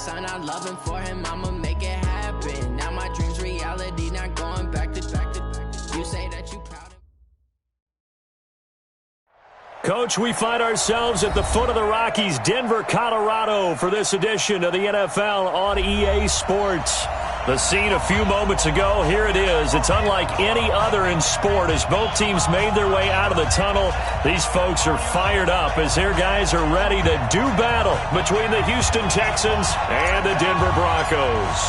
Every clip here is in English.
son, I love him for him, I'ma make it happen. Now my dream's reality, not going back to. You say that you proud of. Coach, we find ourselves at the foot of the Rockies, Denver, Colorado, for this edition of the NFL on EA Sports. The scene a few moments ago, here it is. It's unlike any other in sport as both teams made their way out of the tunnel. These folks are fired up as their guys are ready to do battle between the Houston Texans and the Denver Broncos.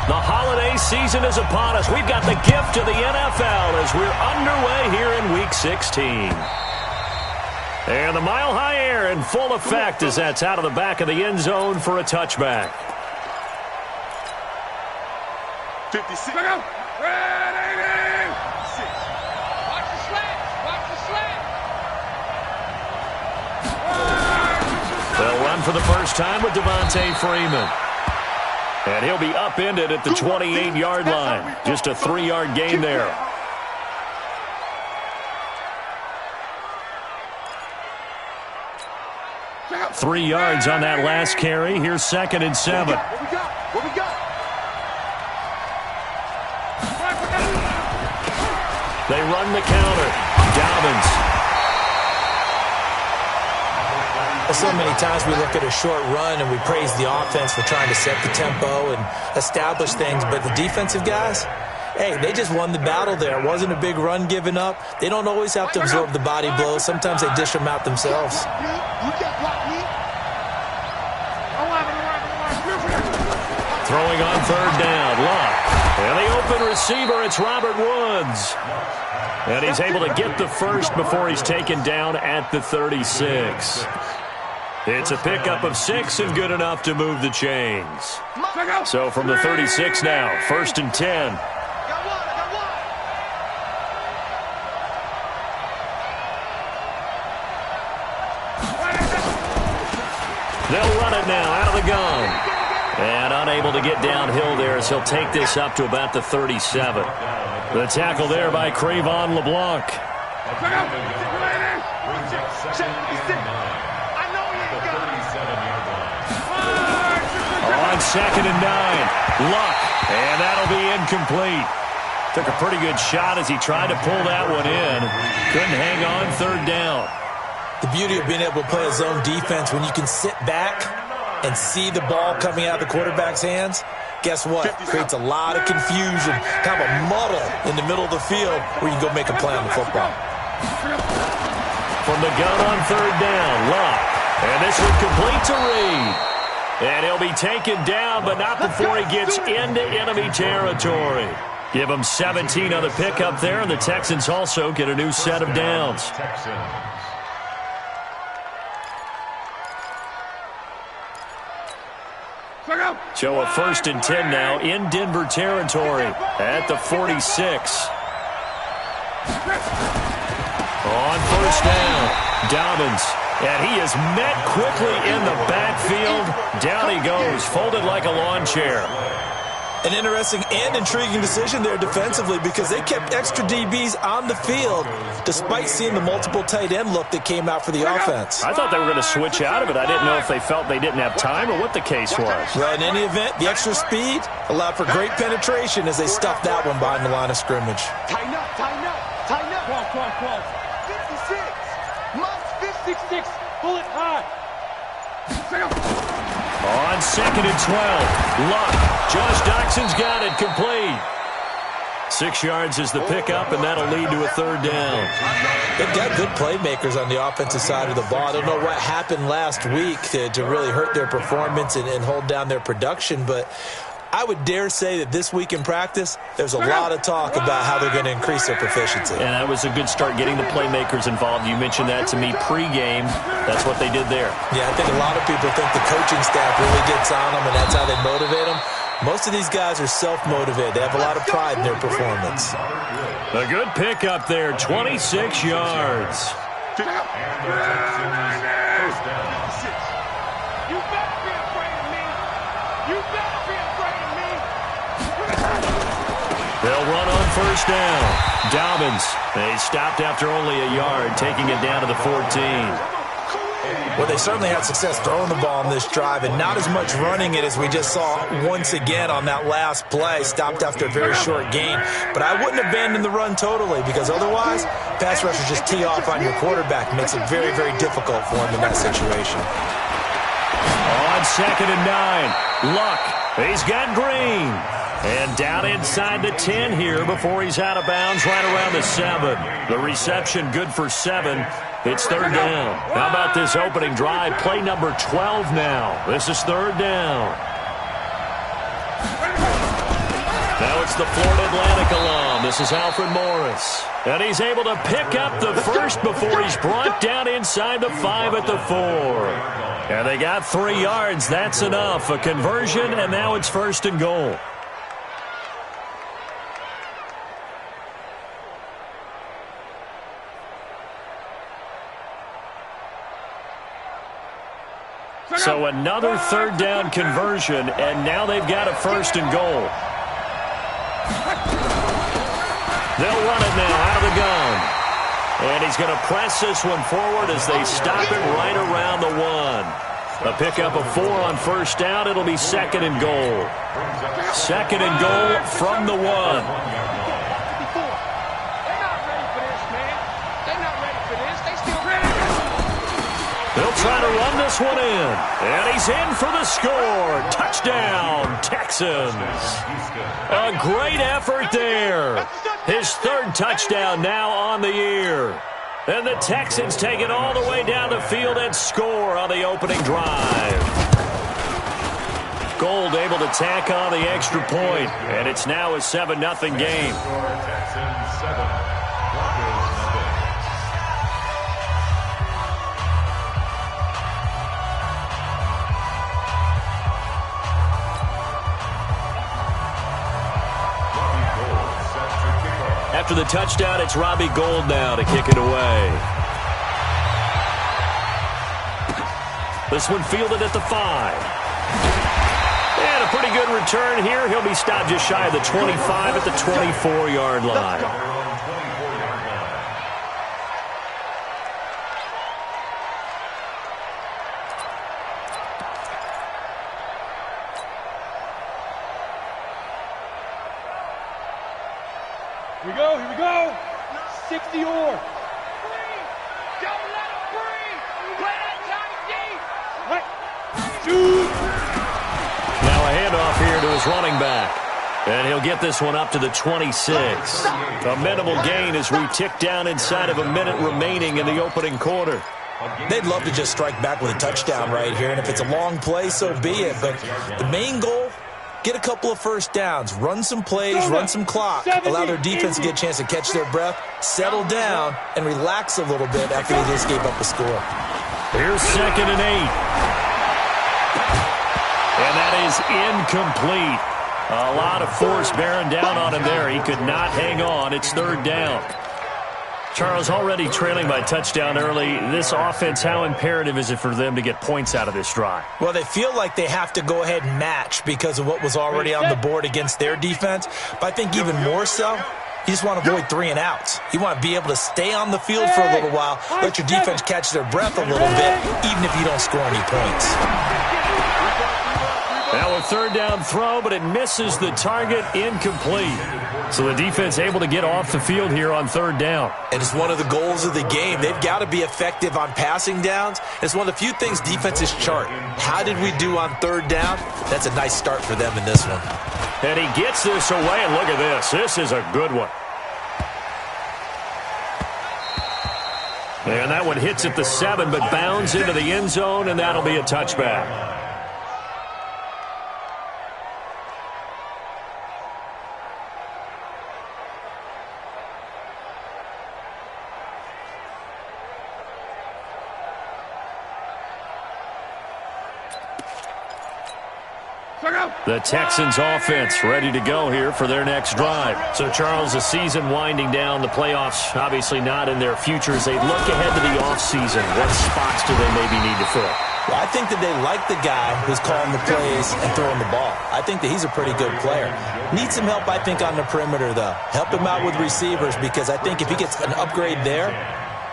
The holiday season is upon us. We've got the gift of the NFL as we're underway here in Week 16. And the mile-high air in full effect as that's out of the back of the end zone for a touchback. 56. Look out! Red 86. Watch the slant. Watch the slant. They'll run for the first time with Devontae Freeman. And he'll be upended at the 28-yard line. Just a 3-yard gain there. Three yards on that last carry. Here's 2nd and 7. What we got? They run the counter. Dobbins. So many times we look at a short run and we praise the offense for trying to set the tempo and establish things, but the defensive guys, hey, they just won the battle there. It wasn't a big run given up. They don't always have to absorb the body blows. Sometimes they dish them out themselves. Throwing on 3rd down, Luck. And the open receiver, it's Robert Woods. And he's able to get the first before he's taken down at the 36. It's a pickup of 6 and good enough to move the chains. So from the 36 now, 1st and 10. They'll run it now out of the gun. And unable to get downhill there as he'll take this up to about the 37. The tackle there by Crevon LeBlanc. On 2nd and 9. Luck. And that'll be incomplete. Took a pretty good shot as he tried to pull that one in. Couldn't hang on 3rd down. The beauty of being able to play a zone defense when you can sit back and see the ball coming out of the quarterback's hands, guess what? Creates a lot of confusion, kind of a muddle in the middle of the field where you can go make a play on the football. From the gun on 3rd down, Luck. And this one complete to Reed. And he'll be taken down, but not before he gets into enemy territory. Give him 17 on the pickup there, and the Texans also get a new set of downs. So a 1st and 10 now in Denver territory at the 46. On 1st down, Dobbins. And he is met quickly in the backfield. Down he goes, folded like a lawn chair. An interesting and intriguing decision there defensively because they kept extra DBs on the field despite seeing the multiple tight end look that came out for the offense. I thought they were going to switch out of it. I didn't know if they felt they didn't have time or what the case was. Well, in any event, the extra speed allowed for great penetration as they stuffed that one behind the line of scrimmage. Tighten up. Cross. 56. Must 56. Pull it high. On 2nd and 12, Luck. Josh Doxson's got it complete. 6 yards is the pickup, and that'll lead to a 3rd down. They've got good playmakers on the offensive side of the ball. I don't know what happened last week to really hurt their performance and hold down their production, but I would dare say that this week in practice, there's a lot of talk about how they're going to increase their proficiency. And that was a good start, getting the playmakers involved. You mentioned that to me pregame. That's what they did there. Yeah, I think a lot of people think the coaching staff really gets on them, and that's how they motivate them. Most of these guys are self-motivated. They have a lot of pride in their performance. A good pickup there, 26 yards. They'll run on 1st down. Dobbins. They stopped after only a yard, taking it down to the 14. Well, they certainly had success throwing the ball on this drive and not as much running it as we just saw once again on that last play, stopped after a very short gain. But I wouldn't abandon the run totally because otherwise, pass rushers just tee off on your quarterback. It makes it very, very difficult for him in that situation. On 2nd and 9, Luck. He's got Green. And down inside the 10 here before he's out of bounds right around the 7. The reception good for 7. It's 3rd down. How about this opening drive? Play number 12 now. This is 3rd down. Now it's the Florida Atlantic alum. This is Alfred Morris. And he's able to pick up the first before he's brought down inside the 5 at the 4. And they got 3 yards. That's enough. A conversion, and now it's 1st and goal. So another 3rd down conversion, and now they've got a 1st and goal. They'll run it now out of the gun. And he's going to press this one forward as they stop it right around the 1. A pickup of 4 on 1st down. It'll be 2nd and goal. 2nd and goal from the 1. They'll try to run this one in. And he's in for the score. Touchdown, Texans. A great effort there. His 3rd touchdown now on the year. And the Texans take it all the way down the field and score on the opening drive. Gold able to tack on the extra point. And it's now a 7-0 game. After the touchdown, it's Robbie Gould now to kick it away. This one fielded at the 5. And a pretty good return here. He'll be stopped just shy of the 25 at the 24-yard line. Here we go. 60 or. Don't let him breathe. Play that tight deep. Now a handoff here to his running back. And he'll get this one up to the 26. A minimal gain as we tick down inside of a minute remaining in the opening quarter. They'd love to just strike back with a touchdown right here, and if it's a long play, so be it. But the main goal, get a couple of 1st downs, run some plays, run some clock, allow their defense to get a chance to catch their breath, settle down, and relax a little bit after they just gave up a score. Here's 2nd and 8. And that is incomplete. A lot of force bearing down on him there. He could not hang on. It's 3rd down. Charles, already trailing by touchdown early. This offense, how imperative is it for them to get points out of this drive? Well, they feel like they have to go ahead and match because of what was already on the board against their defense. But I think even more so, you just want to avoid 3 and outs. You want to be able to stay on the field for a little while, let your defense catch their breath a little bit, even if you don't score any points. Now a 3rd down throw, but it misses the target, incomplete. So the defense able to get off the field here on 3rd down. And it's one of the goals of the game. They've got to be effective on passing downs. It's one of the few things defenses chart. How did we do on 3rd down? That's a nice start for them in this one. And he gets this away, and look at this. This is a good one. And that one hits at the 7, but bounds into the end zone, and that'll be a touchback. The Texans offense ready to go here for their next drive. So, Charles, the season winding down, the playoffs obviously not in their future. As they look ahead to the offseason, what spots do they maybe need to fill? Well, I think that they like the guy who's calling the plays and throwing the ball. I think that he's a pretty good player. Needs some help, I think, on the perimeter, though. Help him out with receivers because I think if he gets an upgrade there,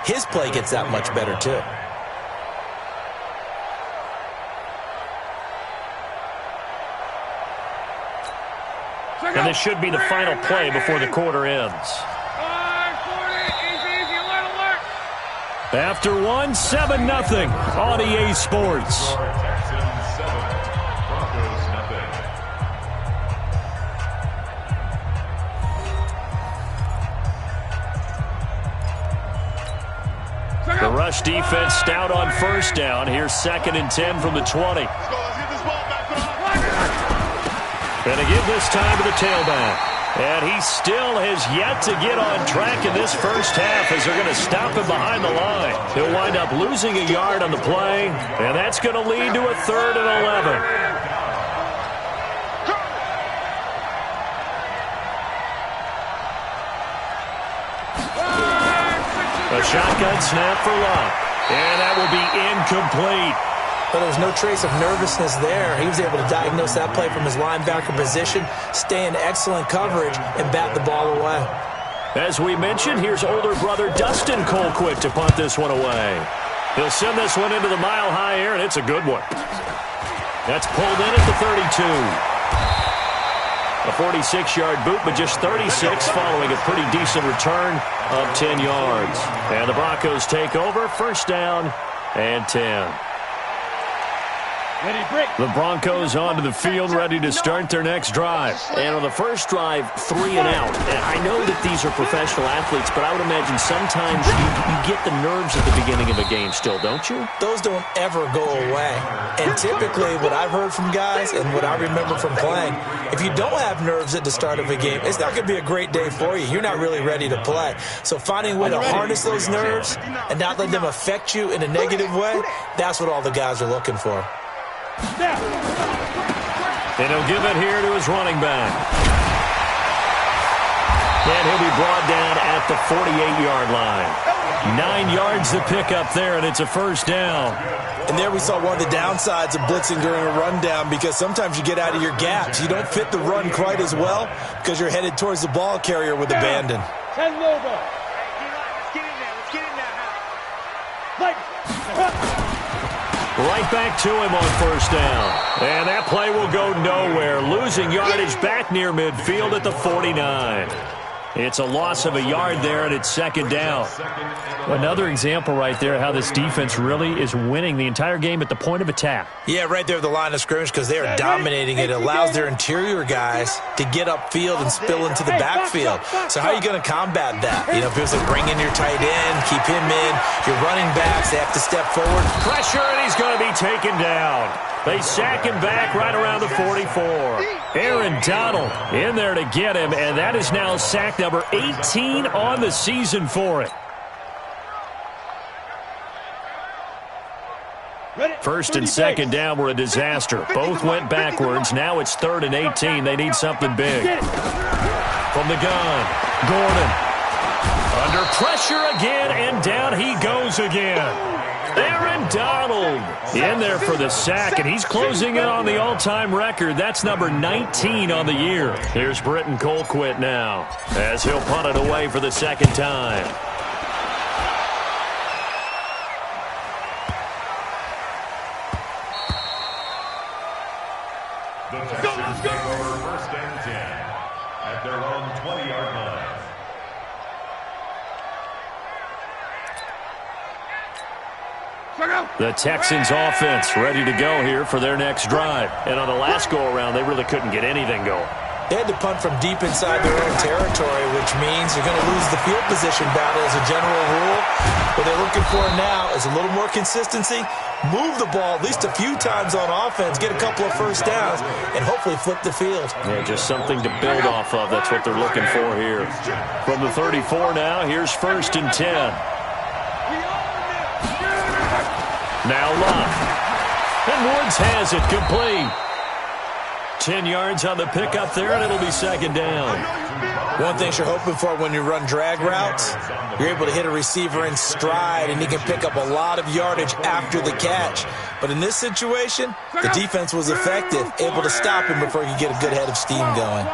his play gets that much better, too. this should be the final play before the quarter ends. After one, 7-0 on EA Sports. The rush defense stout on first down. Here's 2nd and 10 from the 20. Going to give this time to the tailback. And he still has yet to get on track in this first half as they're going to stop him behind the line. He'll wind up losing a yard on the play, and that's going to lead to a 3rd and 11. A shotgun snap for Love, and that will be incomplete. But there was no trace of nervousness there. He was able to diagnose that play from his linebacker position, stay in excellent coverage, and bat the ball away. As we mentioned, here's older brother Dustin Colquitt to punt this one away. He'll send this one into the mile-high air, and it's a good one. That's pulled in at the 32. A 46-yard boot, but just 36 following a pretty decent return of 10 yards. And the Broncos take over, 1st down and 10. The Broncos onto the field, ready to start their next drive. And on the first drive, 3 and out. And I know that these are professional athletes, but I would imagine sometimes you get the nerves at the beginning of a game still, don't you? Those don't ever go away. And typically, what I've heard from guys and what I remember from playing, if you don't have nerves at the start of a game, it's not going to be a great day for you. You're not really ready to play. So finding a way to harness those nerves and not let them affect you in a negative way, that's what all the guys are looking for. And he'll give it here to his running back. And he'll be brought down at the 48-yard line. 9 yards to pick up there, and it's a 1st down. And there we saw one of the downsides of blitzing during a rundown, because sometimes you get out of your gaps. You don't fit the run quite as well because you're headed towards the ball carrier with abandon. 10 over. Let's get in there. Right back to him on 1st down. And that play will go nowhere. Losing yardage back near midfield at the 49. It's a loss of a yard there, and it's 2nd down. Another example right there how this defense really is winning the entire game at the point of attack. Yeah, right there at the line of scrimmage, because they are dominating it. It allows their interior guys to get upfield and spill into the backfield. So how are you going to combat that? You know, people say bring in your tight end, keep him in. Your running backs, they have to step forward. Pressure, and he's going to be taken down. They sack him back right around the 44. Aaron Donald in there to get him, and that is now sack number 18 on the season for it. 1st and 2nd down were a disaster. Both went backwards. Now it's 3rd and 18. They need something big. From the gun, Gordon. Under pressure again, and down he goes again. Aaron Donald in there for the sack, and he's closing in on the all-time record. That's number 19 on the year. Here's Britton Colquitt now as he'll punt it away for the 2nd time. The Texans take over 1st and 10 at their own 20-yard line. The Texans offense ready to go here for their next drive. And on the last go-around, they really couldn't get anything going. They had to punt from deep inside their own territory, which means you're going to lose the field position battle as a general rule. What they're looking for now is a little more consistency, move the ball at least a few times on offense, get a couple of 1st downs, and hopefully flip the field. Yeah, just something to build off of. That's what they're looking for here. From the 34 now, here's 1st and 10. Now Love. And Woods has it complete. 10 yards on the pickup there, and it'll be 2nd down. One thing you're hoping for when you run drag routes, you're able to hit a receiver in stride, and he can pick up a lot of yardage after the catch. But in this situation, the defense was effective, able to stop him before he could get a good head of steam going.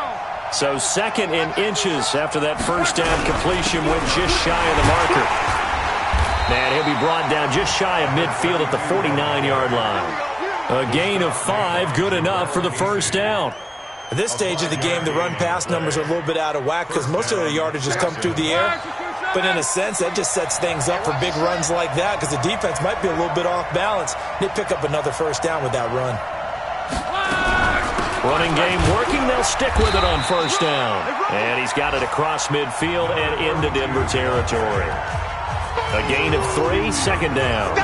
So 2nd and inches after that 1st down completion went just shy of the marker. And he'll be brought down just shy of midfield at the 49-yard line. A gain of 5, good enough for the 1st down. At this stage of the game, the run-pass numbers are a little bit out of whack because most of their yardage has come through the air. But in a sense, that just sets things up for big runs like that because the defense might be a little bit off balance. They pick up another first down with that run. Running game working. They'll stick with it on first down. And he's got it across midfield and into Denver territory. A gain of 3, second down.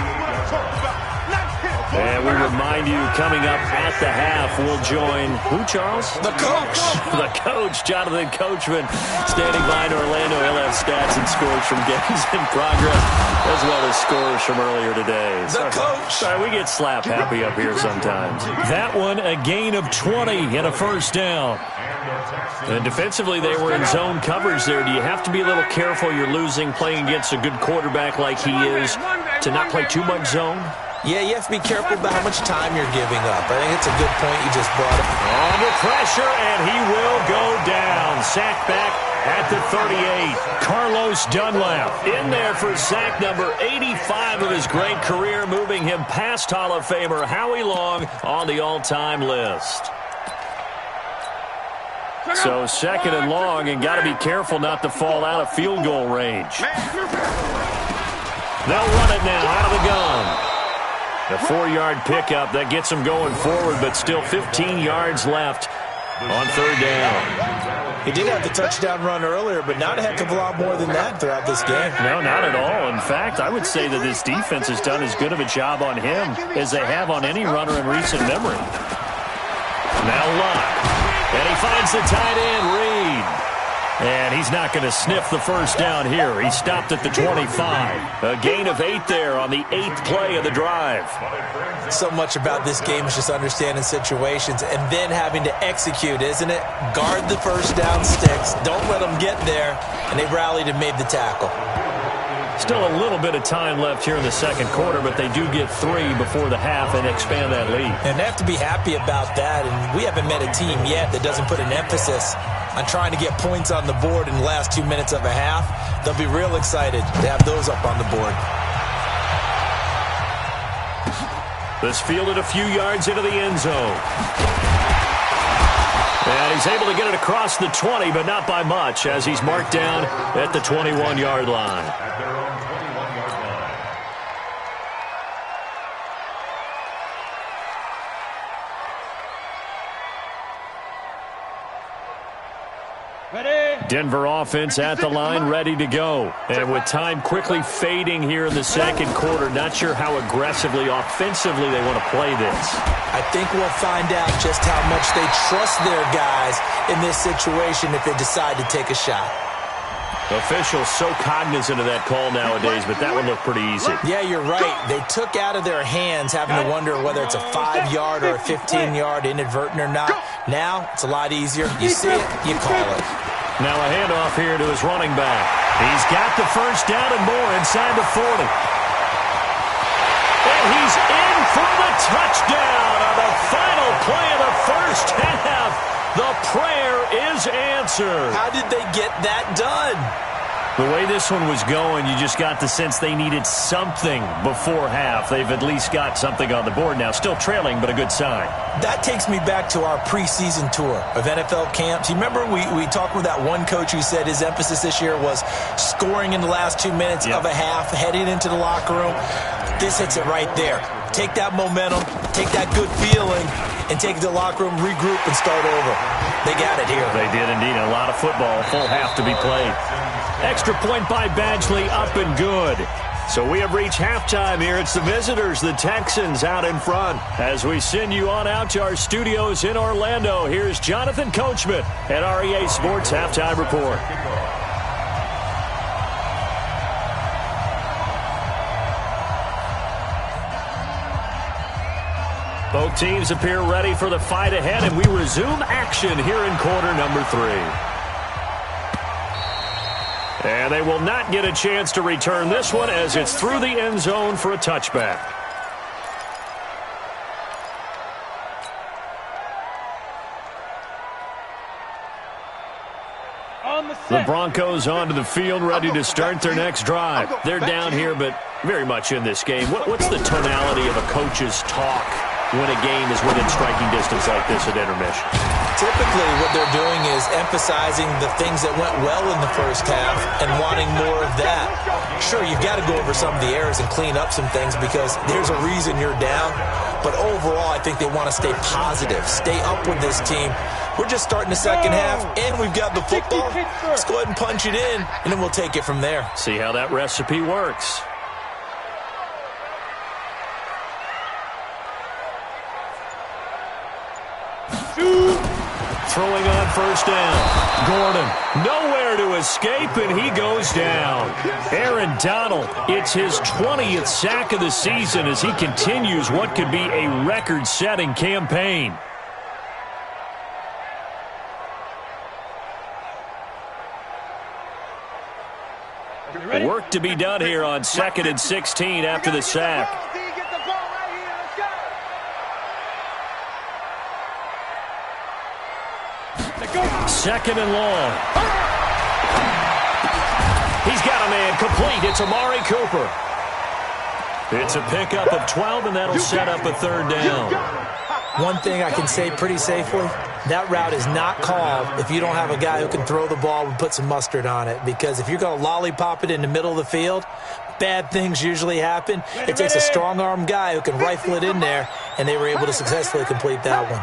And we remind you, coming up at the half, we'll join who, Charles? The coach. The coach, Jonathan Coachman, standing by in Orlando. He'll have stats and scores from games in progress, as well as scores from earlier today. The coach. Sorry, we get slap happy up here sometimes. That one, a gain of 20 and a first down. And defensively, they were in zone coverage there. Do you have to be a little careful? You're losing, playing against a good quarterback like he is, to not play too much zone? Yeah, you have to be careful about how much time you're giving up. I think it's a good point you just brought up. Under pressure, and he will go down. Sack back at the 38. Carlos Dunlap in there for sack number 85 of his great career, moving him past Hall of Famer Howie Long on the all-time list. So second and long, and got to be careful not to fall out of field goal range. They'll run it now out of the gun. A 4-yard pickup that gets them going forward, but still 15 yards left on third down. He did have the touchdown run earlier, but not a heck of a lot more than that throughout this game. No, not at all. In fact, I would say that this defense has done as good of a job on him as they have on any runner in recent memory. Now Luck, and he finds the tight end, Reed. And he's not going to sniff the first down here. He stopped at the 25. A gain of 8 there on the 8th play of the drive. So much about this game is just understanding situations and then having to execute, isn't it? Guard the first down sticks. Don't let them get there. And they rallied and made the tackle. Still a little bit of time left here in the second quarter, but they do get 3 before the half and expand that lead. And they have to be happy about that. And we haven't met a team yet that doesn't put an emphasis on trying to get points on the board in the last 2 minutes of a half. They'll be real excited to have those up on the board. This fielded a few yards into the end zone. And he's able to get it across the 20, but not by much, as he's marked down at the 21-yard line. At their own 21-yard line. Ready? Denver offense at the line, ready to go. And with time quickly fading here in the second quarter, not sure how aggressively, offensively they want to play this. I think we'll find out just how much they trust their guys in this situation if they decide to take a shot. Officials so cognizant of that call nowadays, but that one looked pretty easy. Yeah, you're right. They took out of their hands having to wonder whether it's a 5-yard or a 15-yard inadvertent or not. Now, it's a lot easier. You see it, you call it. Now a handoff here to his running back. He's got the first down and more inside the 40. And he's in for the touchdown on the final play of the first half. The prayer is answered. How did they get that done? The way this one was going, you just got the sense they needed something before half. They've at least got something on the board now. Still trailing, but a good sign. That takes me back to our preseason tour of NFL camps. You remember we talked with that one coach who said his emphasis this year was scoring in the last 2 minutes of a half, heading into the locker room. This hits it right there. Take that momentum, take that good feeling, and take it to the locker room, regroup, and start over. They got it here. They did indeed. A lot of football, full half to be played. Extra point by Badgley, up and good. So we have reached halftime here. It's the visitors, the Texans, out in front. As we send you on out to our studios in Orlando, here's Jonathan Coachman at REA Sports Halftime Report. Both teams appear ready for the fight ahead, and we resume action here in quarter number 3. And they will not get a chance to return this one as it's through the end zone for a touchback. The Broncos onto the field, ready to start their next drive. They're down here, but very much in this game. What's the tonality of a coach's talk when a game is within striking distance like this at intermission? Typically, what they're doing is emphasizing the things that went well in the first half and wanting more of that. Sure, you've got to go over some of the errors and clean up some things because there's a reason you're down. But overall, I think they want to stay positive, stay up with this team. We're just starting the second half, and we've got the football. Let's go ahead and punch it in, and then we'll take it from there. See how that recipe works. Throwing on first down. Gordon, nowhere to escape, and he goes down. Aaron Donald, it's his 20th sack of the season as he continues what could be a record-setting campaign. Work to be done here on 2nd and 16 after the sack. Second and long. He's got a man complete. It's Amari Cooper. It's a pickup of 12, and that'll set up a third down. One thing I can say pretty safely, that route is not called if you don't have a guy who can throw the ball and put some mustard on it. Because if you're going to lollipop it in the middle of the field, bad things usually happen. It takes a strong-arm guy who can rifle it in there, and they were able to successfully complete that one.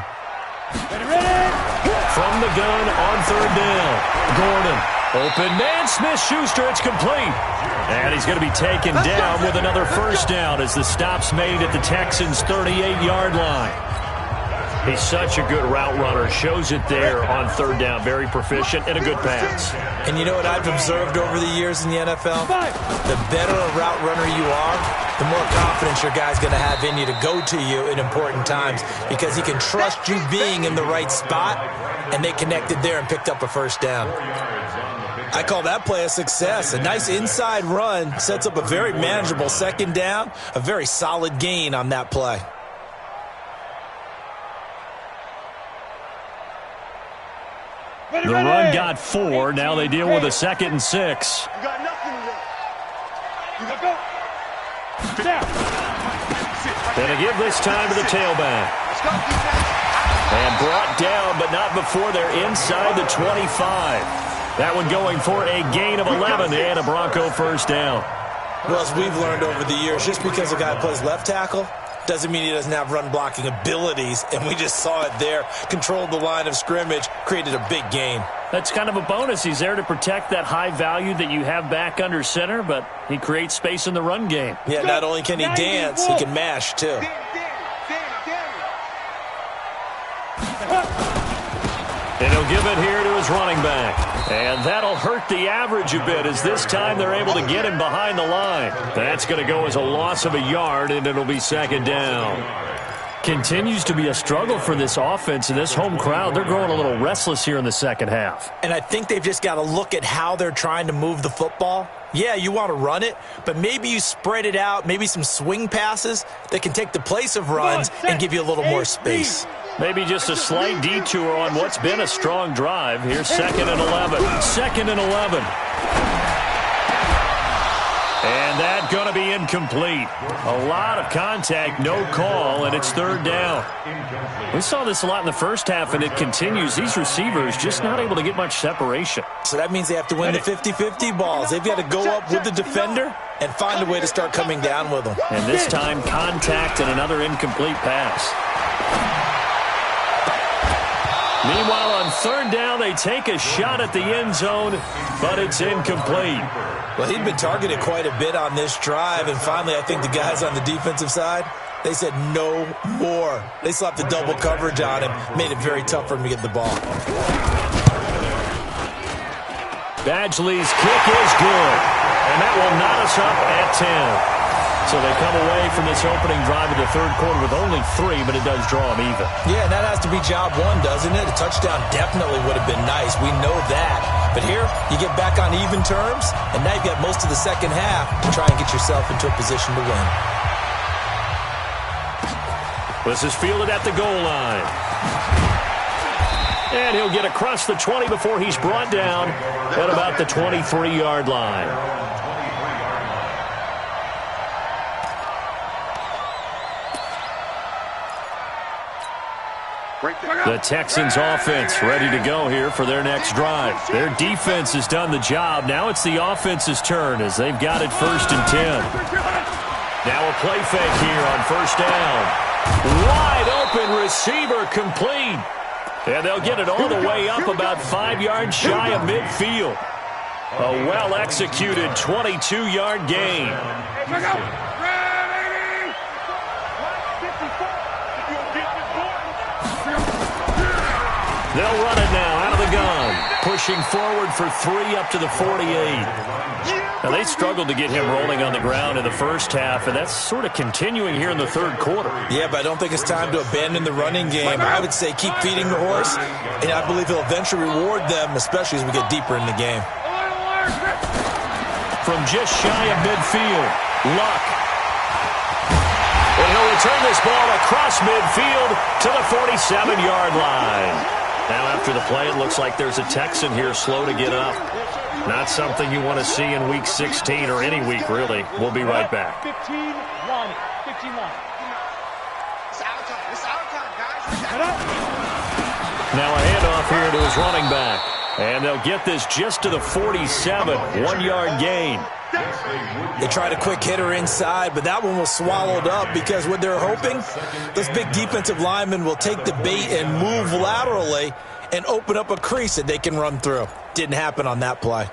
From the gun on third down. Gordon, open man, Smith-Schuster, it's complete. And he's going to be taken down with another first down as the stop's made at the Texans' 38-yard line. He's such a good route runner. Shows it there on third down. Very proficient and a good pass. And you know what I've observed over the years in the NFL? The better a route runner you are, the more confidence your guy's going to have in you to go to you in important times because he can trust you being in the right spot, and they connected there and picked up a first down. I call that play a success. A nice inside run sets up a very manageable second down, a very solid gain on that play. The run got 4. Now they deal with a 2nd and 6. You got nothing left. You got go. Down. And they give this time to the tailback. And brought down, but not before they're inside the 25. That one going for a gain of 11 and a Bronco first down. Well, as we've learned over the years, just because a guy plays left tackle doesn't mean he doesn't have run-blocking abilities, and we just saw it there. Controlled the line of scrimmage, created a big gain. That's kind of a bonus. He's there to protect that high value that you have back under center, but he creates space in the run game. Yeah, not only can he dance, he can mash, too. And he'll give it here to his running back. And that'll hurt the average a bit as this time they're able to get him behind the line. That's going to go as a loss of a yard, and it'll be second down. Continues to be a struggle for this offense and this home crowd. They're growing a little restless here in the second half. And I think they've just got to look at how they're trying to move the football. Yeah, you want to run it, but maybe you spread it out, maybe some swing passes that can take the place of runs and give you a little more space. Maybe just a slight detour on what's been a strong drive. Here's 2nd and 11. 2nd and 11. And that's going to be incomplete. A lot of contact, no call, and it's third down. We saw this a lot in the first half, and it continues. These receivers just not able to get much separation. So that means they have to win the 50-50 balls. They've got to go up with the defender and find a way to start coming down with them. And this time, contact and another incomplete pass. Meanwhile, on third down, they take a shot at the end zone, but it's incomplete. Well, he'd been targeted quite a bit on this drive, and finally I think the guys on the defensive side, they said no more. They slapped the double coverage on him, made it very tough for him to get the ball. Badgley's kick is good, and that will knot us up at 10. So they come away from this opening drive of the third quarter with only 3, but it does draw them even. Yeah, and that has to be job one, doesn't it? A touchdown definitely would have been nice. We know that. But here, you get back on even terms, and now you've got most of the second half to try and get yourself into a position to win. This is fielded at the goal line. And he'll get across the 20 before he's brought down at about the 23-yard line. The Texans offense ready to go here for their next drive. Their defense has done the job. Now it's the offense's turn as they've got it 1st and 10. Now a play fake here on 1st down. Wide open receiver complete. And they'll get it all the way up about 5 yards shy of midfield. A well-executed 22-yard gain. They'll run it now out of the gun. Pushing forward for 3 up to the 48. Now, they struggled to get him rolling on the ground in the first half, and that's sort of continuing here in the 3rd quarter. Yeah, but I don't think it's time to abandon the running game. I would say keep feeding the horse, and I believe he'll eventually reward them, especially as we get deeper in the game. From just shy of midfield, Luck. And he'll return this ball across midfield to the 47-yard line. Now after the play, it looks like there's a Texan here slow to get up. Not something you want to see in Week 16 or any week, really. We'll be right back. 15-1. 15-1. It's our time. It's our time, guys. Now a handoff here to his running back. And they'll get this just to the 47, 1-yard gain. They tried a quick hitter inside, but that one was swallowed up because what they're hoping, those big defensive linemen will take the bait and move laterally and open up a crease that they can run through. Didn't happen on that play.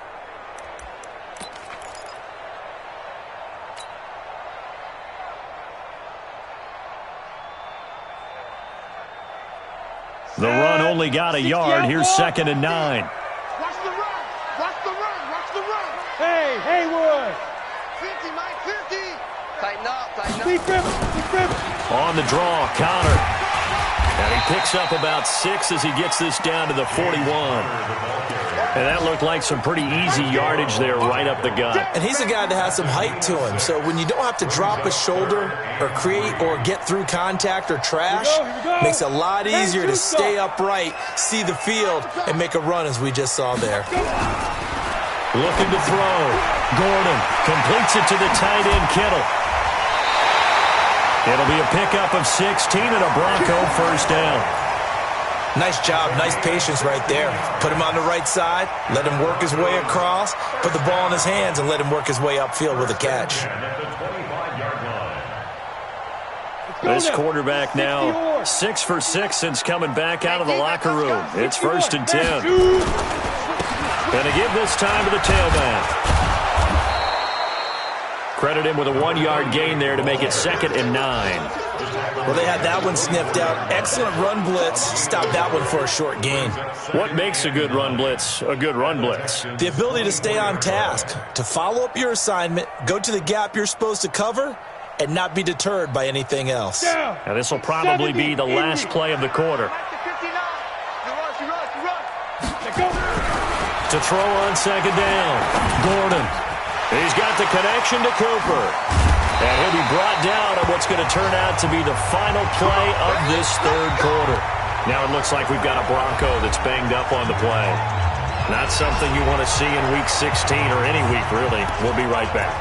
The run only got a yard. Here's 2nd and 9. Watch the run. Watch the run. Watch the run. Hey, Haywood. 50, Mike, 50. Tighten up, tighten up. Speed dribble. On the draw, Connor. And he picks up about 6 as he gets this down to the 41. And that looked like some pretty easy yardage there right up the gut. And he's a guy that has some height to him. So when you don't have to drop a shoulder or create or get through contact or trash, makes it a lot easier to stay upright, see the field, and make a run as we just saw there. Looking to throw. Gordon completes it to the tight end, Kittle. It'll be a pickup of 16 and a Bronco 1st down. Nice job, nice patience right there. Put him on the right side, let him work his way across, put the ball in his hands, and let him work his way upfield with a catch. This quarterback now 6 for 6 since coming back out of the locker room. It's 1st and 10. Going to give this time to the tailback. Credit him with a 1-yard gain there to make it 2nd and 9. Well, they had that one sniffed out. Excellent run blitz. Stopped that one for a short gain. What makes a good run blitz a good run blitz? The ability to stay on task, to follow up your assignment, go to the gap you're supposed to cover, and not be deterred by anything else. Now, this will probably be the last play of the quarter. To throw on 2nd down, Gordon. He's got the connection to Cooper. And he'll be brought down on what's going to turn out to be the final play of this 3rd quarter. Now it looks like we've got a Bronco that's banged up on the play. Not something you want to see in Week 16 or any week, really. We'll be right back.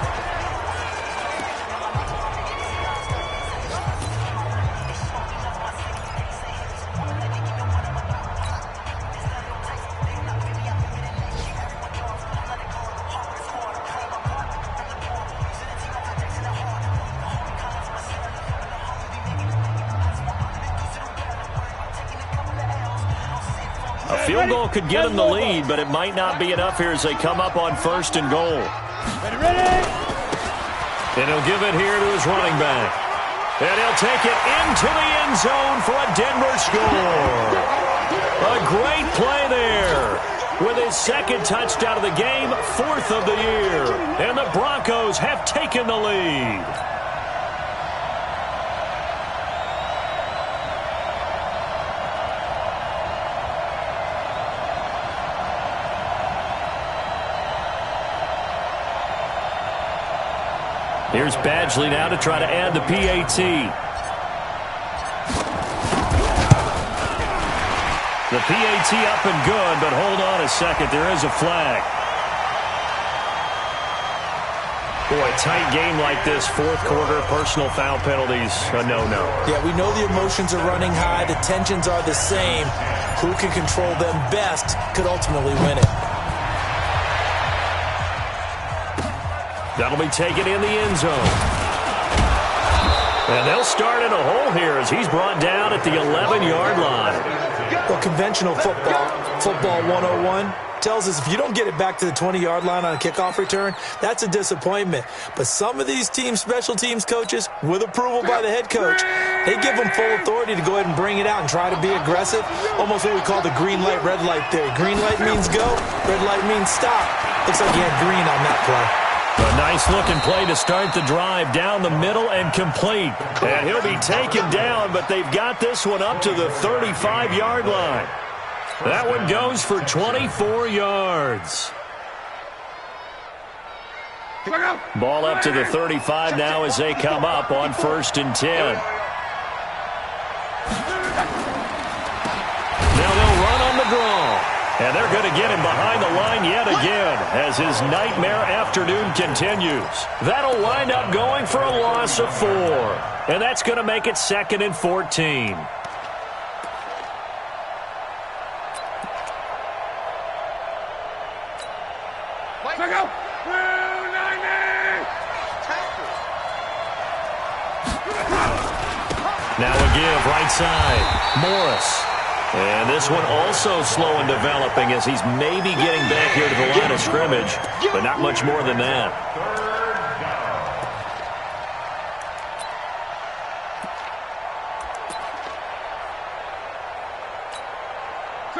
Field goal could get him the lead, but it might not be enough here as they come up on 1st and goal. Ready. And he'll give it here to his running back. And he'll take it into the end zone for a Denver score. A great play there. With his 2nd touchdown of the game, 4th of the year. And the Broncos have taken the lead. Here's Badgley now to try to add the PAT. The PAT up and good, but hold on a second. There is a flag. Boy, a tight game like this, fourth quarter, personal foul penalties, a no-no. Yeah, we know the emotions are running high. The tensions are the same. Who can control them best could ultimately win it. That'll be taken in the end zone. And they'll start in a hole here as he's brought down at the 11-yard line. Well, conventional football 101, tells us if you don't get it back to the 20-yard line on a kickoff return, that's a disappointment. But some of these team special teams coaches, with approval by the head coach, they give them full authority to go ahead and bring it out and try to be aggressive. Almost what we call the green light, red light theory. Green light means go, red light means stop. Looks like he had green on that play. A nice-looking play to start the drive down the middle and complete. And he'll be taken down, but they've got this one up to the 35-yard line. That one goes for 24 yards. Ball up to the 35 now as they come up on 1st and 10. Now they'll run on the draw. And they're going to get him behind the line yet again as his nightmare afternoon continues. That'll wind up going for a loss of 4. And that's going to make it 2nd and 14. Now a give right side. Morris. And this one also slow in developing as he's maybe getting back here to the line of scrimmage, but not much more than that.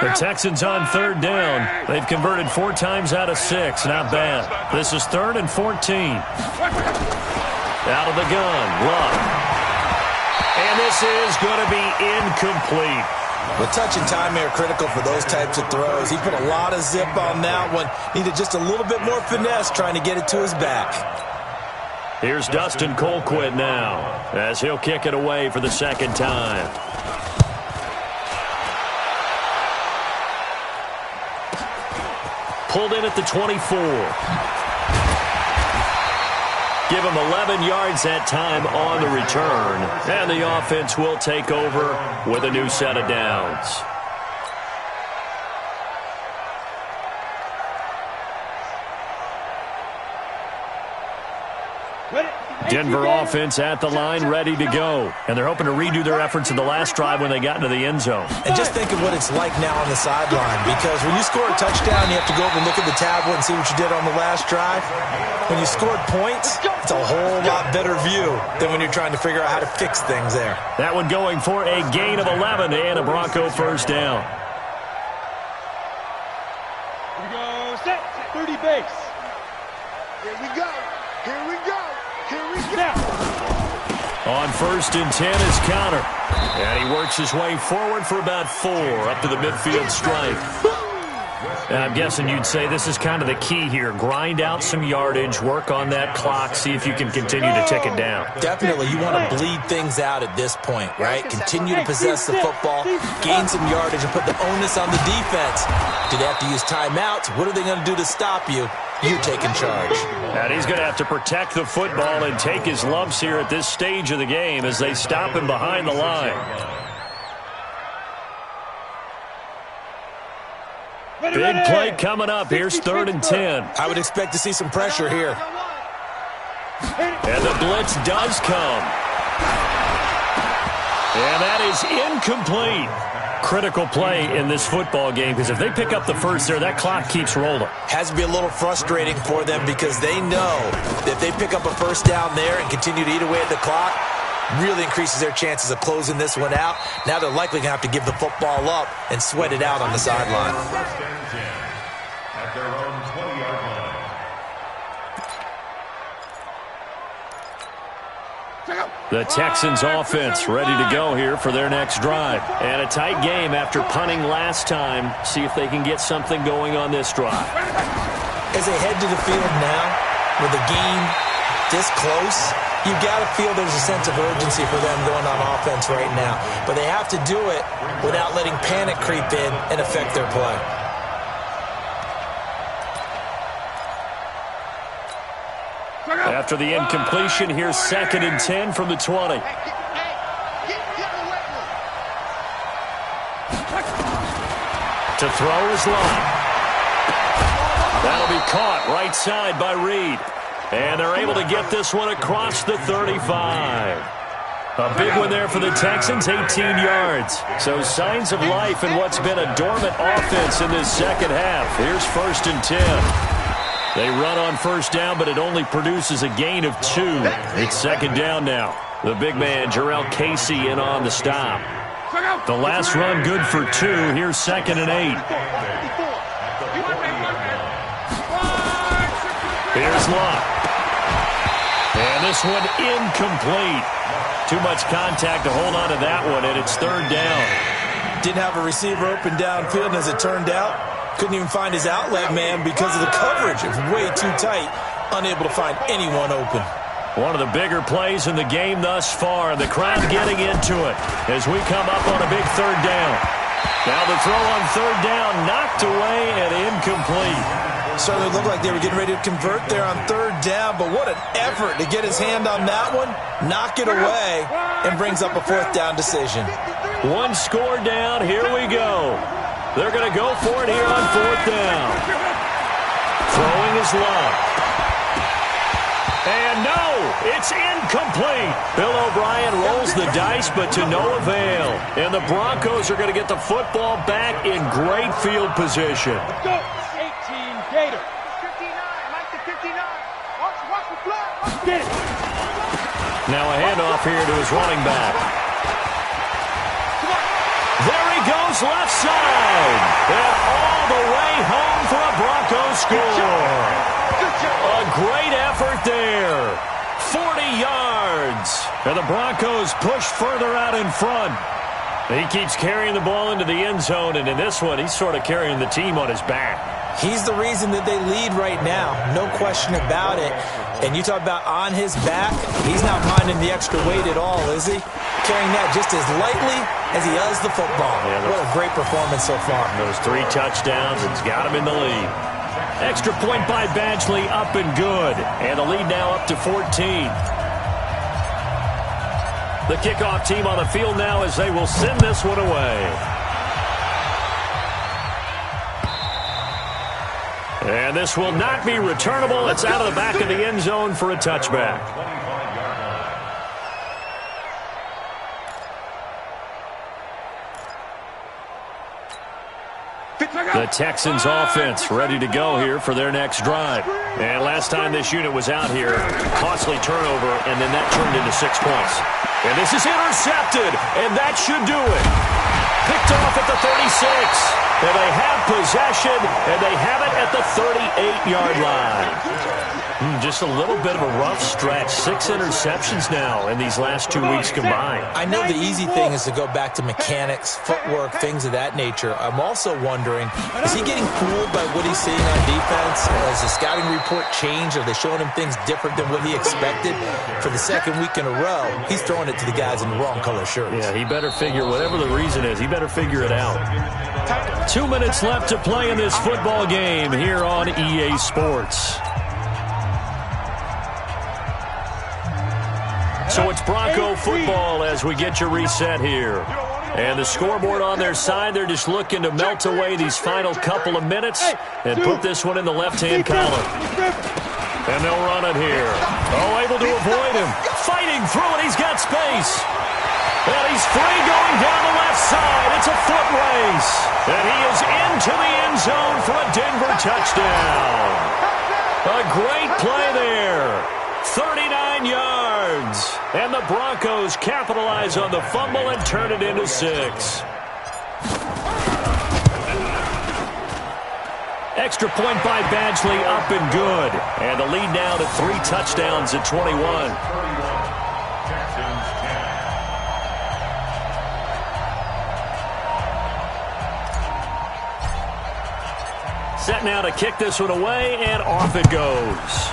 The Texans on 3rd down. They've converted 4 times out of 6. Not bad. This is 3rd and 14. Out of the gun. Love. And this is going to be incomplete. The touch and time are critical for those types of throws. He put a lot of zip on that one. Needed just a little bit more finesse trying to get it to his back. Here's Dustin Colquitt now as he'll kick it away for the 2nd time. Pulled in at the 24. Give him 11 yards that time on the return. And the offense will take over with a new set of downs. Denver offense at the line, ready to go. And they're hoping to redo their efforts in the last drive when they got into the end zone. And just think of what it's like now on the sideline, because when you score a touchdown, you have to go over and look at the tablet and see what you did on the last drive. When you scored points, it's a whole lot better view than when you're trying to figure out how to fix things there. That one going for a gain of 11 and a Bronco 1st down. Here we go, set, 30 base. Here we go, here we go, here we go. On 1st and 10 is Connor. And he works his way forward for about 4 up to the midfield stripe. And I'm guessing you'd say this is kind of the key here. Grind out some yardage, work on that clock, see if you can continue to tick it down. Definitely. You want to bleed things out at this point, right? Continue to possess the football, gain some yardage, and put the onus on the defense. Do they have to use timeouts? What are they going to do to stop you? You're taking charge. And he's going to have to protect the football and take his lumps here at this stage of the game as they stop him behind the line. Big play coming up. Here's 3rd and 10. I would expect to see some pressure here. And the blitz does come. And that is incomplete. Critical play in this football game because if they pick up the first there, that clock keeps rolling. Has to be a little frustrating for them because they know that if they pick up a first down there and continue to eat away at the clock, really increases their chances of closing this one out. Now they're likely going to have to give the football up and sweat it out on the sideline. 1st and 10 at their own 20-yard line. The Texans offense ready to go here for their next drive. And a tight game after punting last time. See if they can get something going on this drive. As they head to the field now, with the game this close, you've got to feel there's a sense of urgency for them going on offense right now. But they have to do it without letting panic creep in and affect their play. After the incompletion, here's 2nd and 10 from the 20. To throw is Lott. That'll be caught right side by Reed. And they're able to get this one across the 35. A big one there for the Texans, 18 yards. So signs of life in what's been a dormant offense in this second half. Here's 1st and 10. They run on 1st down, but it only produces a gain of 2. It's 2nd down now. The big man, Jarrell Casey, in on the stop. The last run good for 2. Here's 2nd and 8. Here's Lott. And this one incomplete. Too much contact to hold on to that one, and it's 3rd down. Didn't have a receiver open downfield, and as it turned out, couldn't even find his outlet man because of the coverage. It was way too tight, unable to find anyone open. One of the bigger plays in the game thus far, and the crowd getting into it as we come up on a big 3rd down. Now the throw on 3rd down, knocked away and incomplete. Certainly looked like they were getting ready to convert there on 3rd down, but what an effort to get his hand on that one, knock it away, and brings up a 4th down decision. One score down, here we go. They're going to go for it here on 4th down. Throwing is Lott. And no, it's incomplete. Bill O'Brien rolls the dice, but to no avail. And the Broncos are going to get the football back in great field position. Let's go. 18 Gator. 59, Mike to 59. Watch the flag. Get it. Now a handoff here to his running back. There he goes left side. And all the way home for a Broncos score. A great effort there. 40 yards. And the Broncos push further out in front. He keeps carrying the ball into the end zone, and in this one, he's sort of carrying the team on his back. He's the reason that they lead right now. No question about it. And you talk about on his back, he's not minding the extra weight at all, is he? Carrying that just as lightly as he does the football. Yeah, what a great performance so far. Those 3 touchdowns, it's got him in the lead. Extra point by Badgley, up and good. And the lead now up to 14. The kickoff team on the field now as they will send this one away. And this will not be returnable. It's out of the back of the end zone for a touchback. The Texans offense ready to go here for their next drive. And last time this unit was out here, costly turnover, and then that turned into 6 points. And this is intercepted, and that should do it. Picked off at the 36. And they have possession, and they have it at the 38-yard line. Just a little bit of a rough stretch. 6 interceptions now in these last 2 weeks combined. I know the easy thing is to go back to mechanics, footwork, things of that nature. I'm also wondering, is he getting fooled by what he's seeing on defense? Has the scouting report changed? Are they showing him things different than what he expected? For the 2nd week in a row, he's throwing it to the guys in the wrong color shirts. Yeah, he better figure, whatever the reason is, he better figure it out. 2 minutes left to play in this football game here on EA Sports. So it's Bronco football as we get you reset here. And the scoreboard on their side, they're just looking to melt away these final couple of minutes and put this one in the left-hand column. And they'll run it here. Oh, able to avoid him. Fighting through it. He's got space. And he's free going down the left side. It's a foot race. And he is into the end zone for a Denver touchdown. A great play there. 39 yards. And the Broncos capitalize on the fumble and turn it into 6. Extra point by Badgley, up and good. And the lead now to 3 touchdowns at 21. Set now to kick this one away, and off it goes.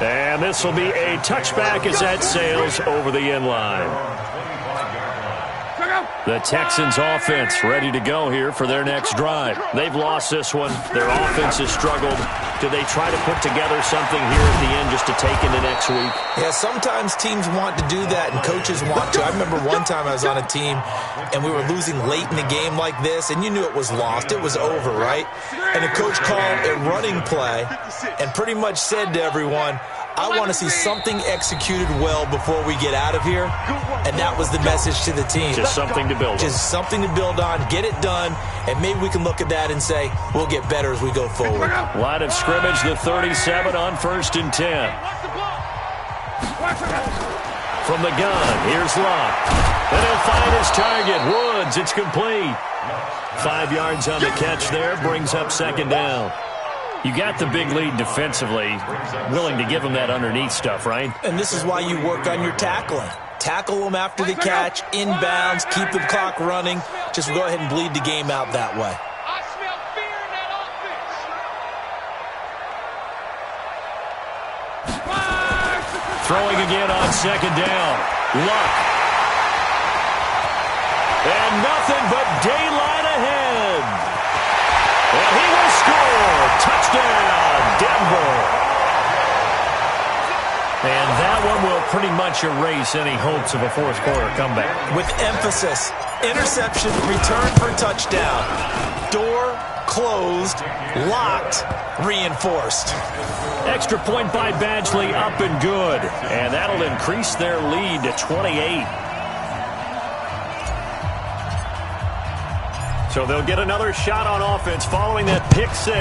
And this will be a touchback as that sails over the end line. The Texans offense ready to go here for their next drive. They've lost this one. Their offense has struggled. Do they try to put together something here at the end just to take into next week? Yeah, sometimes teams want to do that and coaches want to. I remember one time I was on a team and we were losing late in the game like this, and you knew it was lost. It was over, right? And the coach called a running play and pretty much said to everyone, I want to see something executed well before we get out of here. And that was the message to the team. Just something to build on. Just something to build on, get it done, and maybe we can look at that and say, we'll get better as we go forward. Line of scrimmage, the 37 on 1st and 10. From the gun, here's Locke. And he'll find his target, Woods. It's complete. 5 yards on the catch there, brings up 2nd down. You got the big lead defensively, willing to give them that underneath stuff, right? And this is why you work on your tackling. Tackle them after the catch, inbounds, keep the clock running. Just go ahead and bleed the game out that way. I smell fear in that offense. Throwing again on 2nd down. Luck. And nothing but daylight ahead. And he will score. Touchdown, Denver. And that one will pretty much erase any hopes of a fourth-quarter comeback. With emphasis, interception, return for touchdown. Door closed, locked, reinforced. Extra point by Badgley, up and good. And that'll increase their lead to 28. So they'll get another shot on offense following that pick 6.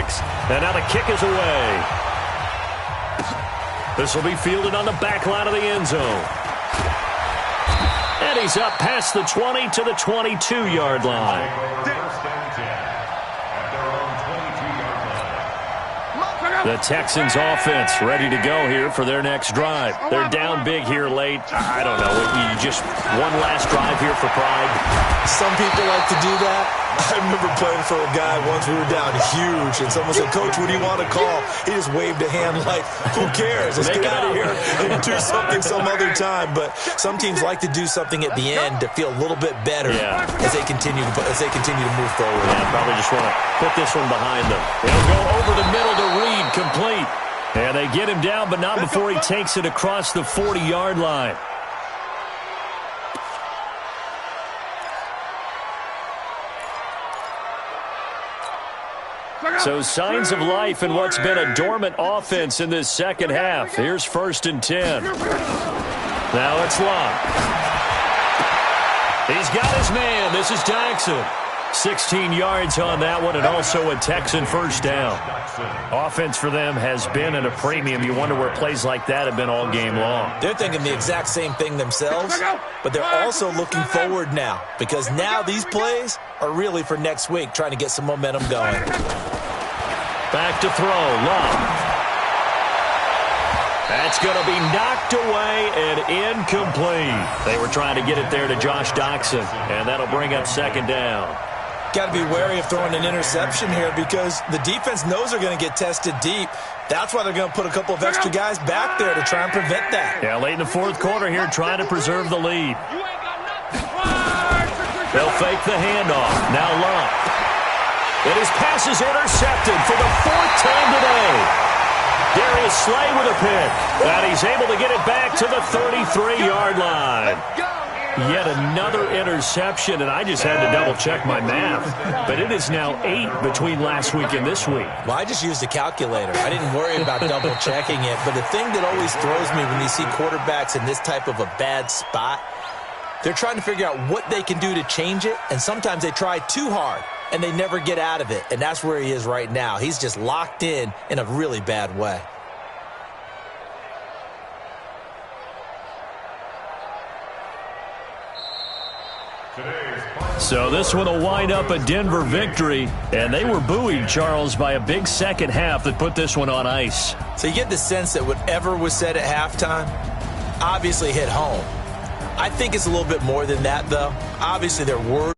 And now the kick is away. This will be fielded on the back line of the end zone. And he's up past the 20 to the 22-yard line. The Texans offense ready to go here for their next drive. They're down big here late. I don't know. You just one last drive here for pride. Some people like to do that. I remember playing for a guy once. We were down huge, and someone said, Coach, what do you want to call? He just waved a hand like, who cares? Let's get out of here and do something some other time. But some teams like to do something at the end to feel a little bit better as they continue to move forward. Yeah, probably just want to put this one behind them. They'll go over the middle to Reed, complete. And they get him down, but not before he takes it across the 40-yard line. So signs of life in what's been a dormant offense in this second half. Here's 1st and 10. Now it's Locke. He's got his man. This is Jackson. 16 yards on that one, and also a Texan first down. Offense for them has been at a premium. You wonder where plays like that have been all game long. They're thinking the exact same thing themselves, but they're also looking forward now, because now these plays are really for next week, trying to get some momentum going. Back to throw, Love. That's going to be knocked away and incomplete. They were trying to get it there to Josh Doxson, and that'll bring up 2nd down. Got to be wary of throwing an interception here because the defense knows they're going to get tested deep. That's why they're going to put a couple of extra guys back there to try and prevent that. Yeah, late in the 4th quarter here, trying to preserve the lead. They'll fake the handoff. Now Love. And his pass is intercepted for the 4th time today. Darius Slay with a pick. And he's able to get it back to the 33-yard line. Yet another interception, and I just had to double-check my math. But it is now 8 between last week and this week. Well, I just used a calculator. I didn't worry about double-checking it. But the thing that always throws me when you see quarterbacks in this type of a bad spot, they're trying to figure out what they can do to change it, and sometimes they try too hard, and they never get out of it. And that's where he is right now. He's just locked in a really bad way. So this one will wind up a Denver victory, and they were buoyed, Charles, by a big second half that put this one on ice. So you get the sense that whatever was said at halftime obviously hit home. I think it's a little bit more than that, though. Obviously, they're worried.